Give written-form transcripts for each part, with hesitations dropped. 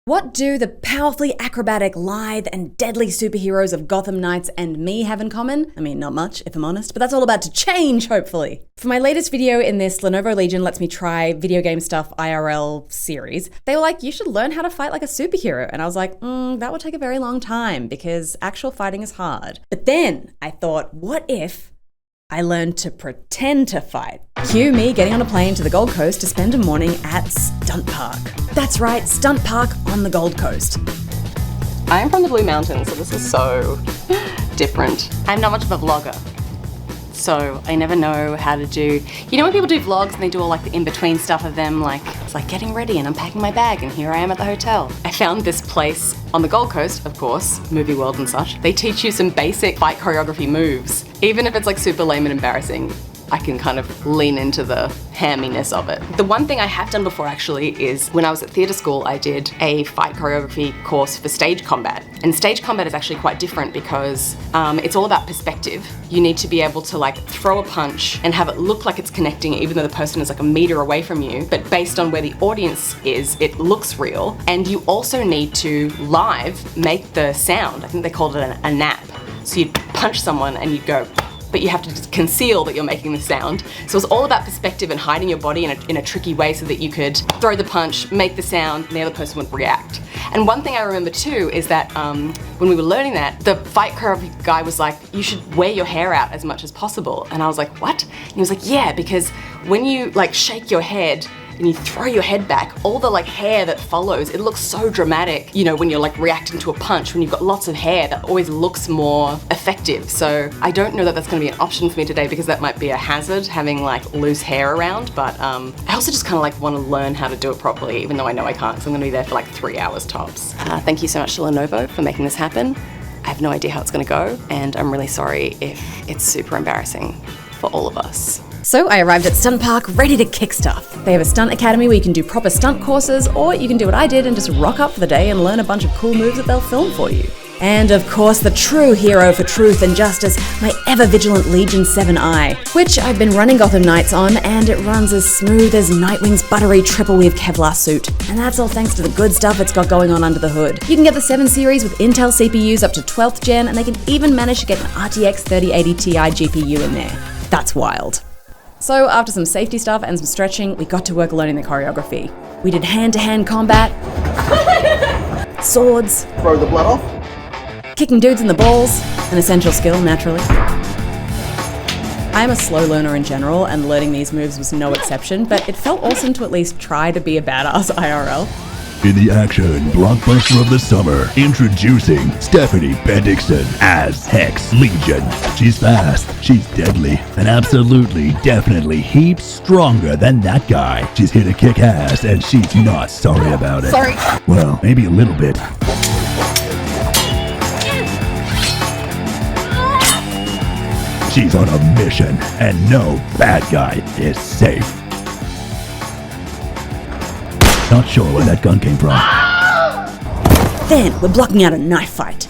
What do the powerfully acrobatic, lithe, and deadly superheroes of Gotham Knights and me have in common? I mean, not much, if I'm honest, but that's all about to change, hopefully. For my latest video in this Lenovo Legion Lets Me Try Video Game Stuff IRL series, they were like, you should learn how to fight like a superhero. And I was like, that would take a very long time because actual fighting is hard. But then I thought, what if I learned to pretend to fight? Cue me getting on a plane to the Gold Coast to spend a morning at Stunt Park. That's right, Stunt Park on the Gold Coast. I'm from the Blue Mountains, so this is so different. I'm not much of a vlogger, so I never know how to do, you know when people do vlogs and they do all like the in-between stuff of them, like, it's like getting ready and unpacking my bag and here I am at the hotel. I found this place on the Gold Coast, of course, movie world and such. They teach you some basic fight choreography moves. Even if it's like super lame and embarrassing, I can kind of lean into the hamminess of it. The one thing I have done before actually is when I was at theatre school, I did a fight choreography course for stage combat. And stage combat is actually quite different because it's all about perspective. You need to be able to like throw a punch and have it look like it's connecting even though the person is like a meter away from you, but based on where the audience is, it looks real. And you also need to live make the sound. I think they called it a nap. So you'd punch someone and you'd go, but you have to just conceal that you're making the sound. So it's all about perspective and hiding your body in a tricky way so that you could throw the punch, make the sound, and the other person would react. And one thing I remember too is that when we were learning that, the fight choreography guy was like, you should wear your hair out as much as possible. And I was like, what? And he was like, yeah, because when you like shake your head, and you throw your head back, all the like hair that follows, it looks so dramatic, you know, when you're like reacting to a punch, when you've got lots of hair, that always looks more effective. So I don't know that that's gonna be an option for me today because that might be a hazard, having like loose hair around, but I also just kind of like want to learn how to do it properly, even though I know I can't, because I'm gonna be there for like 3 hours tops. Thank you so much to Lenovo for making this happen. I have no idea how it's gonna go, and I'm really sorry if it's super embarrassing for all of us. So I arrived at Stunt Park ready to kick stuff. They have a stunt academy where you can do proper stunt courses, or you can do what I did and just rock up for the day and learn a bunch of cool moves that they'll film for you. And of course, the true hero for truth and justice, my ever-vigilant Legion 7i, which I've been running Gotham Knights on, and it runs as smooth as Nightwing's buttery triple-weave Kevlar suit. And that's all thanks to the good stuff it's got going on under the hood. You can get the 7 series with Intel CPUs up to 12th gen, and they can even manage to get an RTX 3080 Ti GPU in there. That's wild. So after some safety stuff and some stretching, we got to work learning the choreography. We did hand-to-hand combat, swords, throw the blood off, kicking dudes in the balls, an essential skill, naturally. I am a slow learner in general, and learning these moves was no exception, but it felt awesome to at least try to be a badass IRL. In the action blockbuster of the summer, introducing Stephanie Bendixsen as HEX Legion. She's fast, she's deadly, and absolutely, definitely heaps stronger than that guy. She's here to kick ass, and she's not sorry about it. Sorry. Well, maybe a little bit. She's on a mission, and no bad guy is safe. Not sure where that gun came from. Then we're blocking out a knife fight.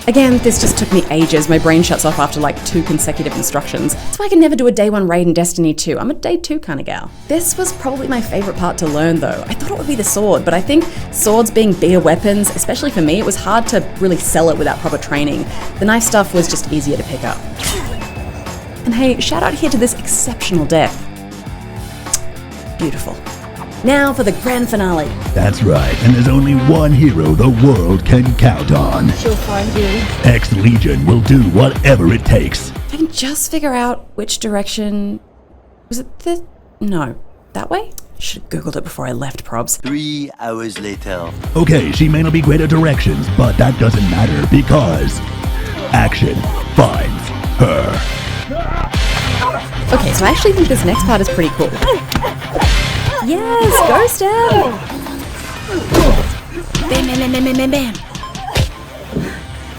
Again, this just took me ages. My brain shuts off after like 2 consecutive instructions. That's why I can never do a day 1 raid in Destiny 2. I'm a day 2 kind of gal. This was probably my favorite part to learn though. I thought it would be the sword, but I think swords being beta weapons, especially for me, it was hard to really sell it without proper training. The knife stuff was just easier to pick up. And hey, shout out here to this exceptional death. Beautiful. Now for the grand finale. That's right, and there's only one hero the world can count on. She'll find you. HEX Legion will do whatever it takes. If I can just figure out which direction... Was it this? No. That way? Should have Googled it before I left, probs. 3 hours later. Okay, she may not be great at directions, but that doesn't matter because action finds her. Okay, so I actually think this next part is pretty cool. Yes, go Steph! Bam, bam, bam, bam, bam, bam.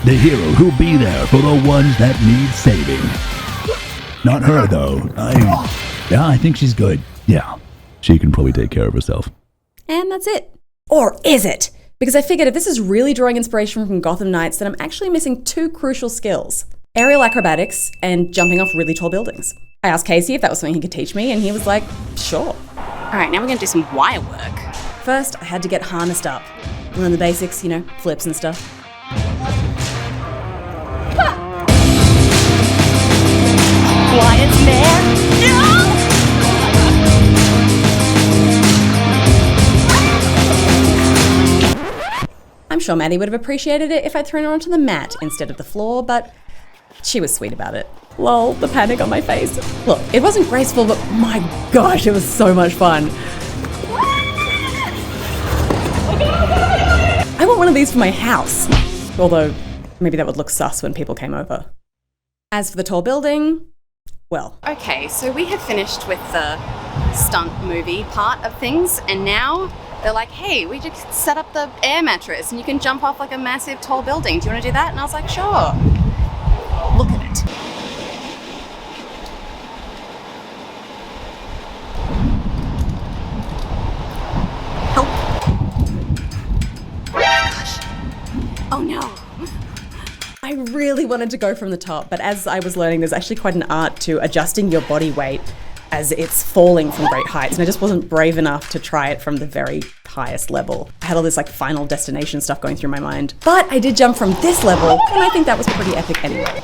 The hero who'll be there for the ones that need saving. Not her, though. I think she's good. Yeah, she can probably take care of herself. And that's it. Or is it? Because I figured if this is really drawing inspiration from Gotham Knights, then I'm actually missing 2 crucial skills. Aerial acrobatics and jumping off really tall buildings. I asked Casey if that was something he could teach me, and he was like, sure. All right, now we're gonna do some wire work. First, I had to get harnessed up. Learn the basics, you know, flips and stuff. Wyatt's there. No! I'm sure Maddie would have appreciated it if I'd thrown her onto the mat instead of the floor, but she was sweet about it. Lol, the panic on my face. Look, it wasn't graceful, but my gosh, it was so much fun. I want one of these for my house. Although, maybe that would look sus when people came over. As for the tall building, well. Okay, so we had finished with the stunt movie part of things, and now they're like, hey, we just set up the air mattress and you can jump off like a massive tall building. Do you want to do that? And I was like, sure. Look at it. Help. Oh my gosh. Oh no. I really wanted to go from the top, but as I was learning, there's actually quite an art to adjusting your body weight as it's falling from great heights, and I just wasn't brave enough to try it from the very highest level. I had all this like final destination stuff going through my mind. But I did jump from this level, and I think that was pretty epic anyway.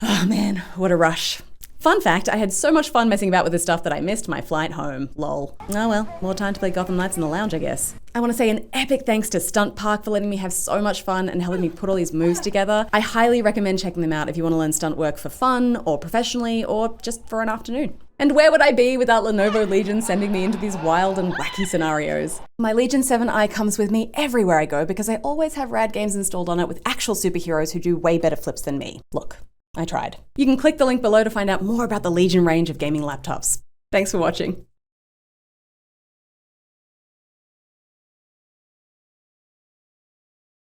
Oh man, what a rush. Fun fact, I had so much fun messing about with this stuff that I missed my flight home, lol. Oh well, more time to play Gotham Knights in the lounge, I guess. I want to say an epic thanks to Stunt Park for letting me have so much fun and helping me put all these moves together. I highly recommend checking them out if you want to learn stunt work for fun, or professionally, or just for an afternoon. And where would I be without Lenovo Legion sending me into these wild and wacky scenarios? My Legion 7i comes with me everywhere I go because I always have rad games installed on it with actual superheroes who do way better flips than me. Look. I tried. You can click the link below to find out more about the Legion range of gaming laptops. Thanks for watching.